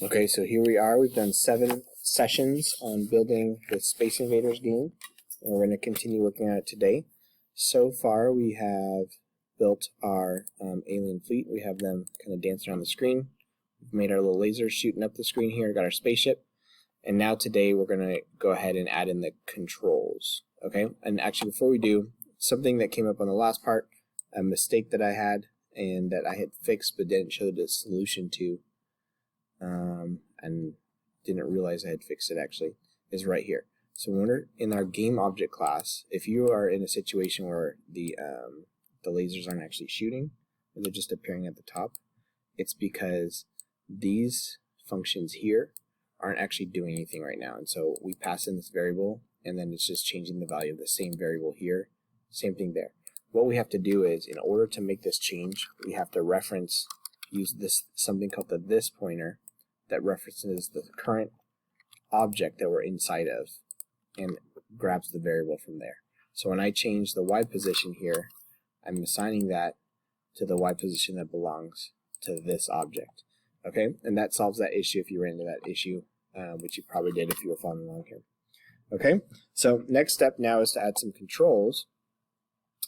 Okay, so here we are. We've done 7 sessions on building the Space Invaders game, and we're going to continue working on it today. So far, we have built our alien fleet. We have them kind of dancing around the screen. We've made our little lasers shooting up the screen here. Got our spaceship. And now today, we're going to go ahead and add in the controls. Okay, and actually, before we do, something that came up on the last part, a mistake that I had and that I had fixed but didn't show the solution to, and didn't realize I had fixed it actually, is right here. So when we're in our gameObject class, if you are in a situation where the lasers aren't actually shooting, and they're just appearing at the top, it's because these functions here aren't actually doing anything right now. And so we pass in this variable, and then it's just changing the value of the same variable here. Same thing there. What we have to do is, in order to make this change, we have to use this something called the this pointer that references the current object that we're inside of and grabs the variable from there. So when I change the Y position here, I'm assigning that to the Y position that belongs to this object. Okay, and that solves that issue if you ran into that issue, which you probably did if you were following along here. Okay, so next step now is to add some controls.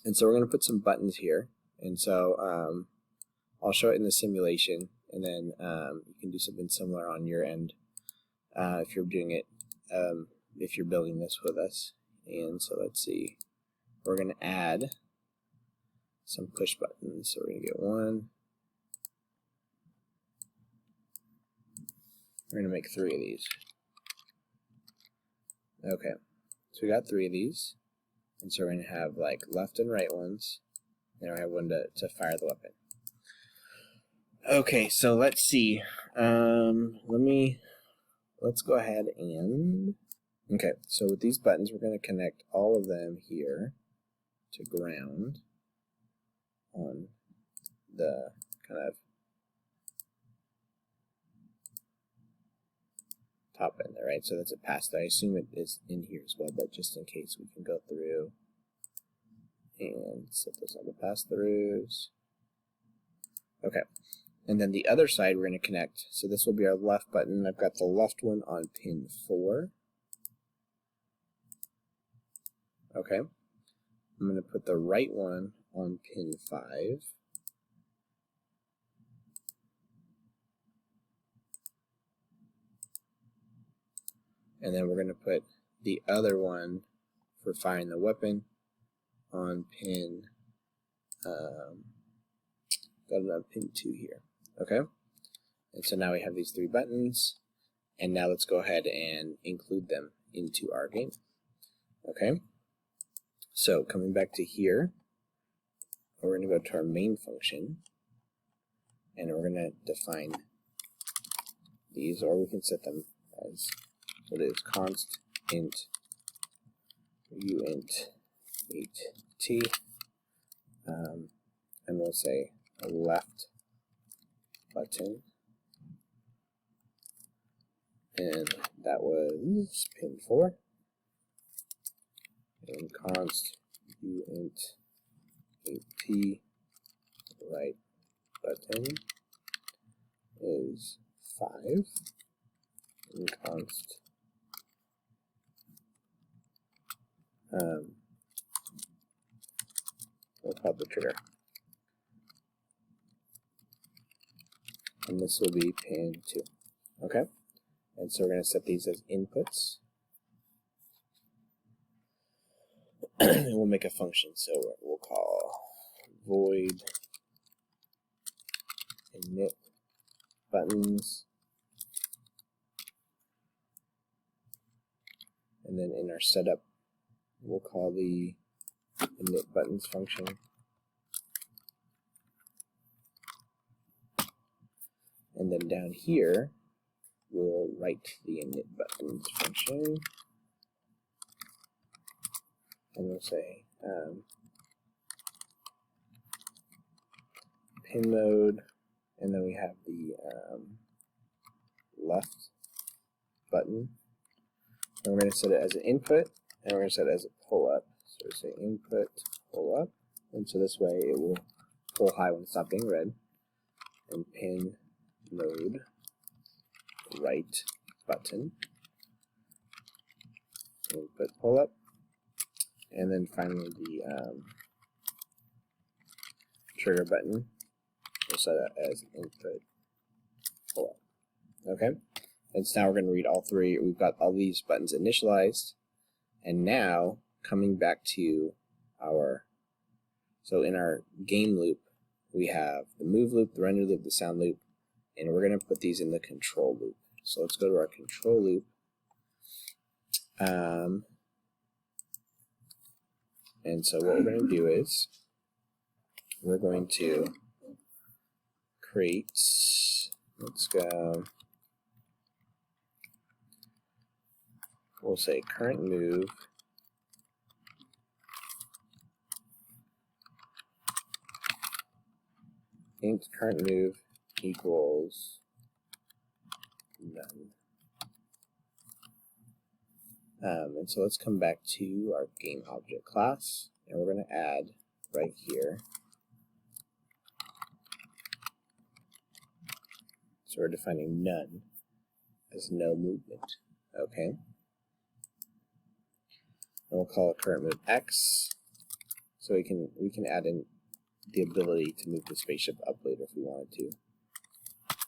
And so we're going to put some buttons here. And so I'll show it in the simulation, and then you can do something similar on your end if you're doing it, if you're building this with us. And so let's see, we're going to add some push buttons. So we're going to get one. We're going to make 3 of these. Okay, so we got 3 of these. And so we're going to have like left and right ones. And I have one to fire the weapon. Okay, so let's see. Let's go ahead and, okay, so with these buttons, we're going to connect all of them here to ground on the kind of top end there, right? So that's a pass through. I assume it is in here as well, but just in case, we can go through and set those on the pass throughs. Okay. And then the other side we're going to connect. So this will be our left button. I've got the left one on pin 4. Okay. I'm going to put the right one on pin 5. And then we're going to put the other one for firing the weapon on pin, got it on pin 2 here. Okay, and so now we have these 3 buttons, and now let's go ahead and include them into our game. Okay, so coming back to here, we're going to go to our main function, and we're going to define these, or we can set them as what is const int uint 8t, and we'll say a left button, and that was pin 4, and const uint 8t right button is 5, and const we'll call it the trigger. And this will be pin 2. Okay? And so we're going to set these as inputs. And we'll make a function. So we'll call void init buttons. And then in our setup, we'll call the init buttons function. And then down here, we'll write the init buttons function. And we'll say pin mode, and then we have the left button. And we're going to set it as an input, and we're going to set it as a pull up. So we say input pull up, and so this way it will pull high when it's not being read. And pin mode right button. And put pull up. And then finally the trigger button. We'll set that as input pull up. Okay? And so now we're going to read all three. We've got all these buttons initialized. And now, coming back to our, so in our game loop, we have the move loop, the render loop, the sound loop, and we're going to put these in the control loop. So let's go to our control loop. And so what we're going to do is, we're going to create, let's go, we'll say current move int current move equals none. And so let's come back to our gameObject class, and we're going to add right here. So we're defining none as no movement. Okay. And we'll call it current move x, so we can add in the ability to move the spaceship up later if we wanted to.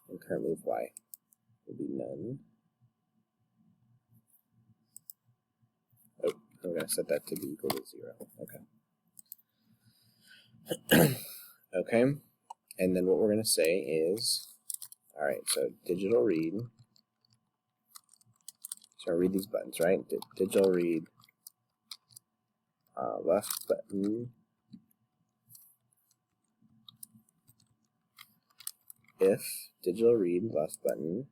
And current move y will be none. Oh, I'm going to set that to be equal to 0. Okay. Okay. And then what we're going to say is, all right, so digital read. So I read these buttons, right? Digital read left button if digital read left button,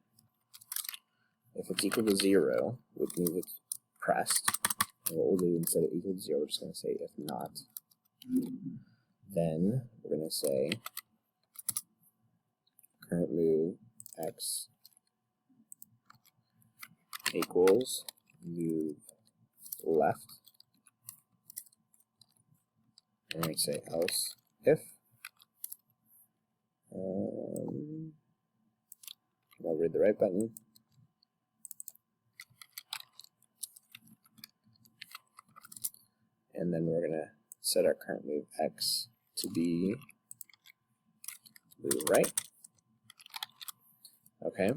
if it's equal to 0, which means it's pressed. And what we'll do instead of equal to 0, we're just going to say if not. Then we're going to say current move x equals move left. And we're going to say else if. I'll read the right button. And then we're going to set our current move x to be move right. Okay.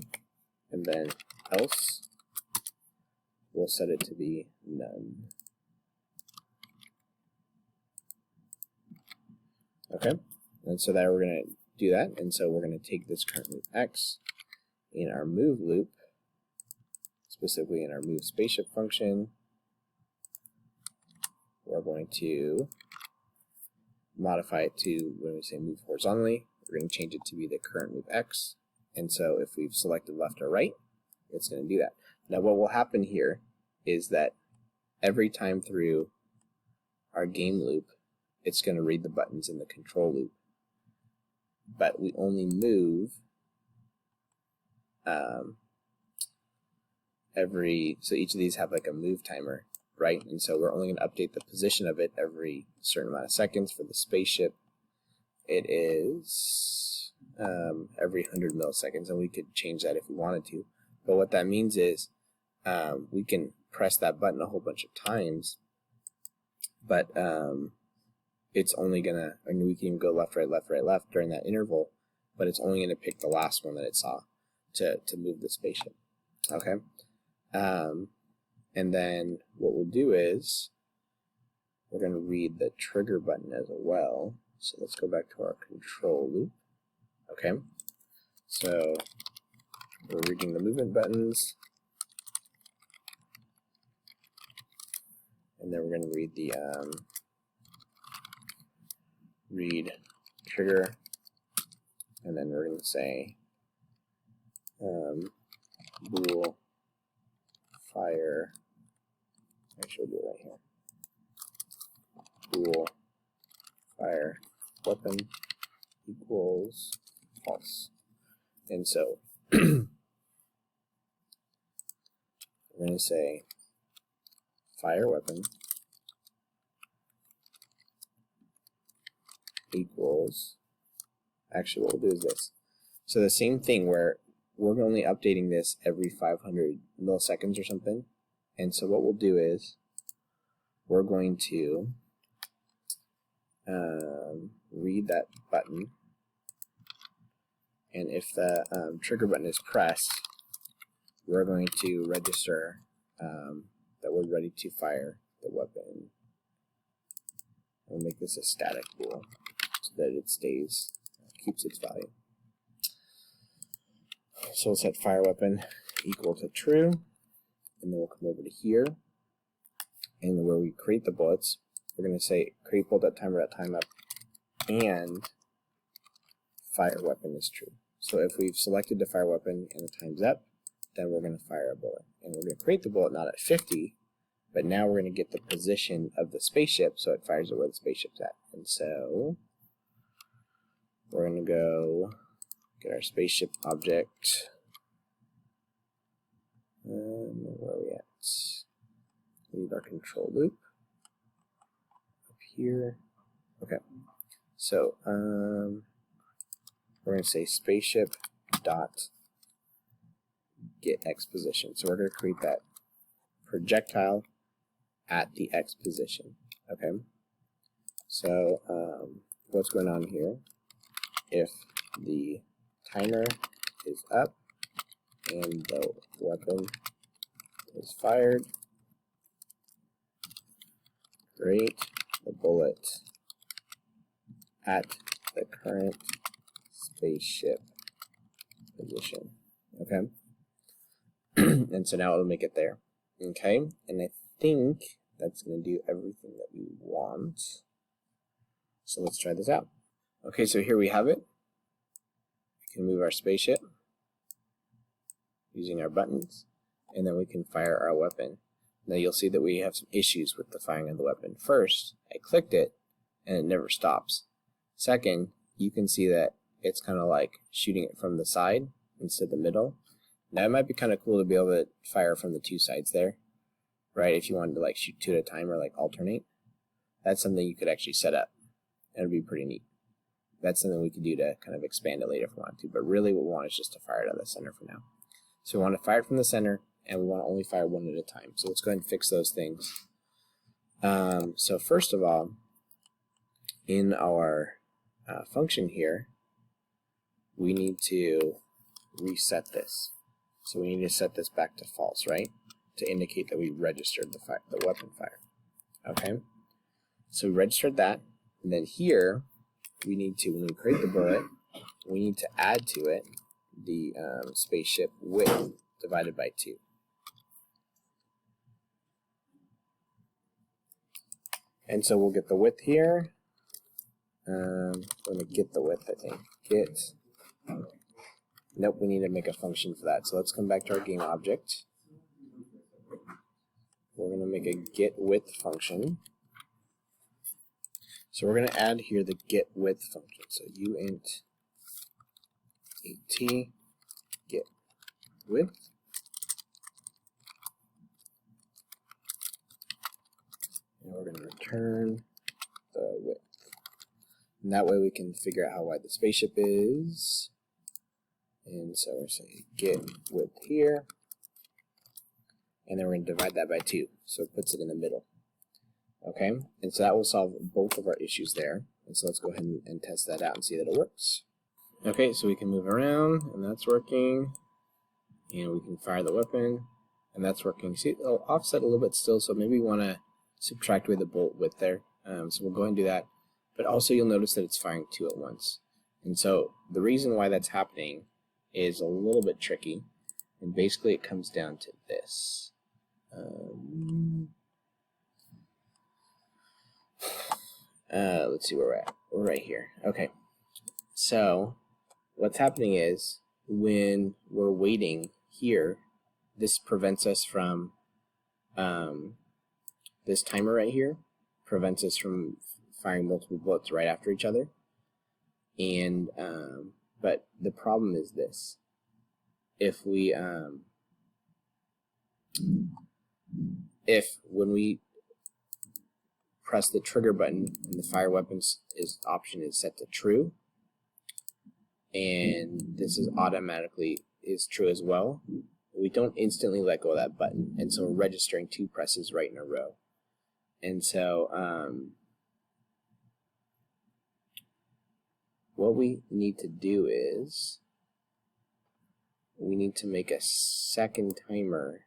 And then else, we'll set it to be none. Okay. And so that we're going to do that. And so we're going to take this current move x in our move loop, specifically in our move spaceship function. We're going to modify it to, when we say move horizontally, we're going to change it to be the current move x. And so if we've selected left or right, it's going to do that. Now what will happen here is that every time through our game loop, it's going to read the buttons in the control loop. But we only move so each of these have like a move timer, right? And so we're only going to update the position of it every certain amount of seconds. For the spaceship, it is every 100 milliseconds, and we could change that if we wanted to. But what that means is we can press that button a whole bunch of times, but it's only gonna, and we can even go left, right, left, right, left during that interval, but it's only gonna pick the last one that it saw to move the spaceship. Okay. And then what we'll do is we're gonna read the trigger button as well. So let's go back to our control loop. Okay. So we're reading the movement buttons, and then we're going to read the read trigger, and then we're going to say bool fire. Actually, we'll do it right here. Bool fire weapon equals false. And so we're going to say fire weapon equals, actually what we'll do is this. So the same thing where we're only updating this every 500 milliseconds or something. And so what we'll do is we're going to read that button, and if the trigger button is pressed, we're going to register that we're ready to fire the weapon. We'll make this a static bool so that it stays, keeps its value. So we'll set fire weapon equal to true, and then we'll come over to here, and where we create the bullets, we're going to say create bullet at time up, and fire weapon is true. So if we've selected the fire weapon and the time's up, then we're going to fire a bullet. And we're going to create the bullet not at 50, but now we're going to get the position of the spaceship, so it fires it where the spaceship's at. And so we're going to go get our spaceship object. Where are we at? We need our control loop up here. Okay. So we're going to say spaceship dot get X position. So we're going to create that projectile at the X position. Okay. So what's going on here? If the timer is up and the weapon is fired, create the bullet at the current spaceship position. Okay. And so now it'll make it there. Okay. And I think that's going to do everything that we want. So let's try this out. Okay, so here we have it. We can move our spaceship using our buttons, and then we can fire our weapon. Now you'll see that we have some issues with the firing of the weapon. First, I clicked it, and it never stops. Second, you can see that it's kind of like shooting it from the side instead of the middle. Now it might be kind of cool to be able to fire from the two sides there, right? If you wanted to like shoot two at a time or like alternate, that's something you could actually set up. It would be pretty neat. That's something we could do to kind of expand it later if we want to, but really what we want is just to fire it out of the center for now. So we want to fire it from the center, and we want to only fire one at a time. So let's go ahead and fix those things. So first of all, in our function here, we need to reset this. So we need to set this back to false, right? To indicate that we registered the weapon fire. Okay? So we registered that, and then here, we need to, when we create the bullet, we need to add to it the spaceship width divided by 2. And so we'll get the width here. Let me get the width, I think. Get. Nope, we need to make a function for that. So let's come back to our gameObject. We're going to make a get width function. So we're going to add here the get width function. So uint at get width. And we're going to return the width. And that way we can figure out how wide the spaceship is. And so we're saying get width here. And then we're going to divide that by 2. So it puts it in the middle. Okay, and so that will solve both of our issues there. And so let's go ahead and test that out and see that it works. Okay, so we can move around, and that's working. And we can fire the weapon, and that's working. See, it'll offset a little bit still, so maybe we want to subtract away the bolt width there. So we'll go ahead and do that. But also you'll notice that it's firing 2 at once. And so the reason why that's happening is a little bit tricky. And basically it comes down to this. Let's see where we're at. We're right here. Okay. So what's happening is when we're waiting here, this prevents us from this timer right here prevents us from firing multiple bullets right after each other. And but the problem is this: if we when we press the trigger button and the fire weapons option is set to true, and this is automatically is true as well. We don't instantly let go of that button, and so we're registering 2 presses right in a row. And so what we need to do is we need to make a second timer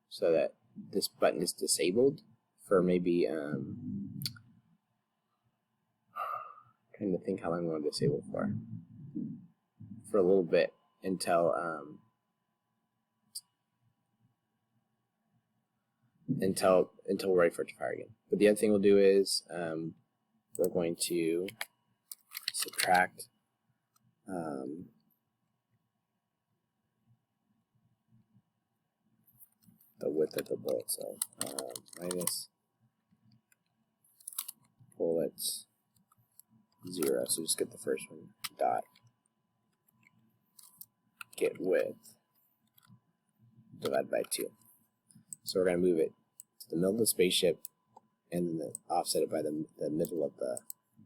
so that this button is disabled for maybe trying to think how long we want to disable for a little bit until we're ready for it to fire again. But the other thing we'll do is we're going to subtract the width of the bullet, so minus bullets 0. So just get the first one, dot get width divided by 2. So we're going to move it to the middle of the spaceship and then offset it by the middle of the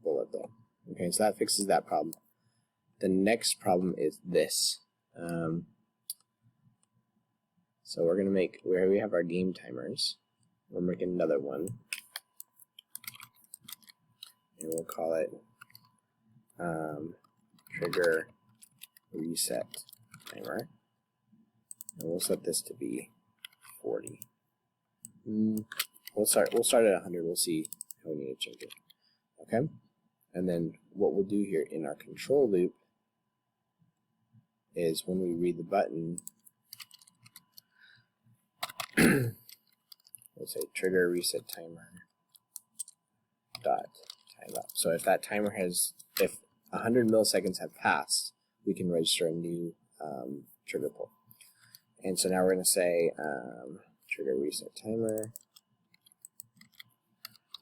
bullet there. Okay, so that fixes that problem. The next problem is this. So we're going to make, where we have our game timers, we're making another one. And we'll call it trigger reset timer. And we'll set this to be 40. We'll start at 100. We'll see how we need to change it. Okay? And then what we'll do here in our control loop is when we read the button, we'll say trigger reset timer dot time up. So if that timer has, if 100 milliseconds have passed, we can register a new trigger pull. And so now we're going to say trigger reset timer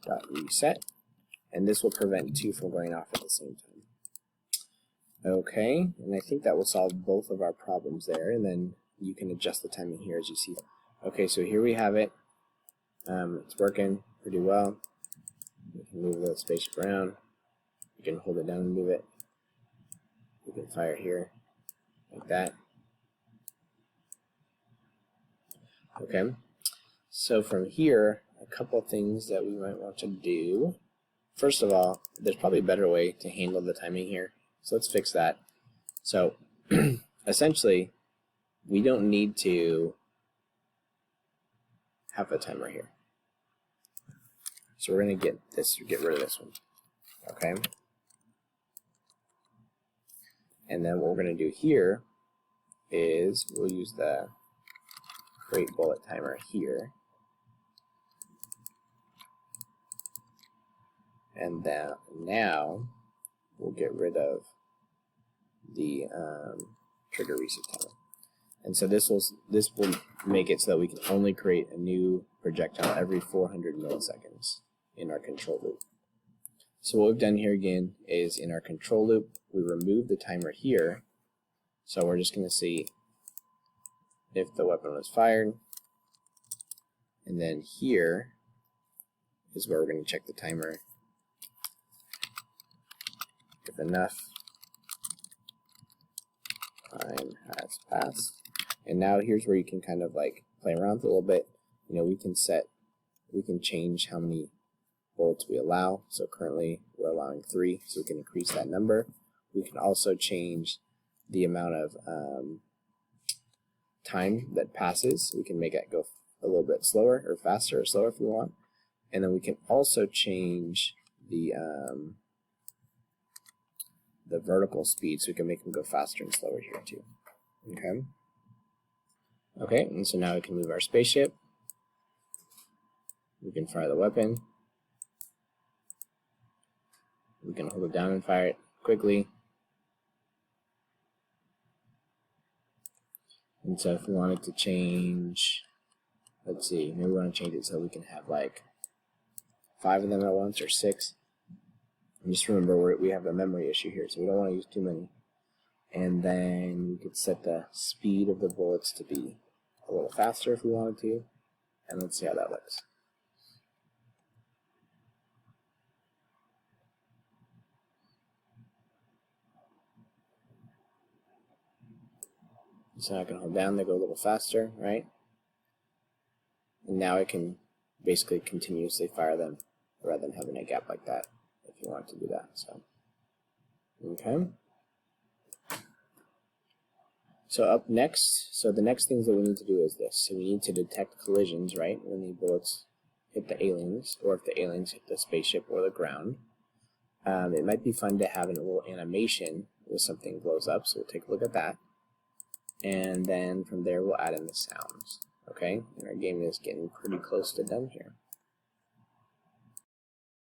dot reset, and this will prevent 2 from going off at the same time. Okay, and I think that will solve both of our problems there, and then you can adjust the timing here as you see. Okay, so here we have it. It's working pretty well. We can move the spaceship around. You can hold it down and move it. We can fire here like that. Okay, so from here, a couple of things that we might want to do. First of all, there's probably a better way to handle the timing here. So let's fix that. So essentially, we don't need to have a timer here. So we're going to get rid of this one. Okay. And then what we're going to do here is we'll use the create bullet timer here. And then now we'll get rid of the trigger reset timer. And so this will make it so that we can only create a new projectile every 400 milliseconds in our control loop. So what we've done here again is in our control loop, we remove the timer here. So we're just going to see if the weapon was fired. And then here is where we're going to check the timer. If enough time has passed. And now here's where you can kind of like play around with it a little bit. You know, we can change how many bullets we allow. So currently we're allowing 3, so we can increase that number. We can also change the amount of time that passes. We can make it go a little bit slower or faster or slower if we want. And then we can also change the vertical speed, so we can make them go faster and slower here too. Okay. Okay, and so now we can move our spaceship. We can fire the weapon. We can hold it down and fire it quickly. And so if we wanted to change, let's see, maybe we want to change it so we can have like 5 of them at once or 6. And just remember we have a memory issue here, so we don't want to use too many. And then we could set the speed of the bullets to be a little faster if we wanted to. And let's see how that looks. So I can hold down, they go a little faster, right? And now I can basically continuously fire them rather than having a gap like that if you want to do that. So, okay. So up next, so the next things that we need to do is this. So we need to detect collisions, right? When the bullets hit the aliens, or if the aliens hit the spaceship or the ground. It might be fun to have a little animation where something blows up, so we'll take a look at that. And then from there we'll add in the sounds. Okay, and our game is getting pretty close to done here.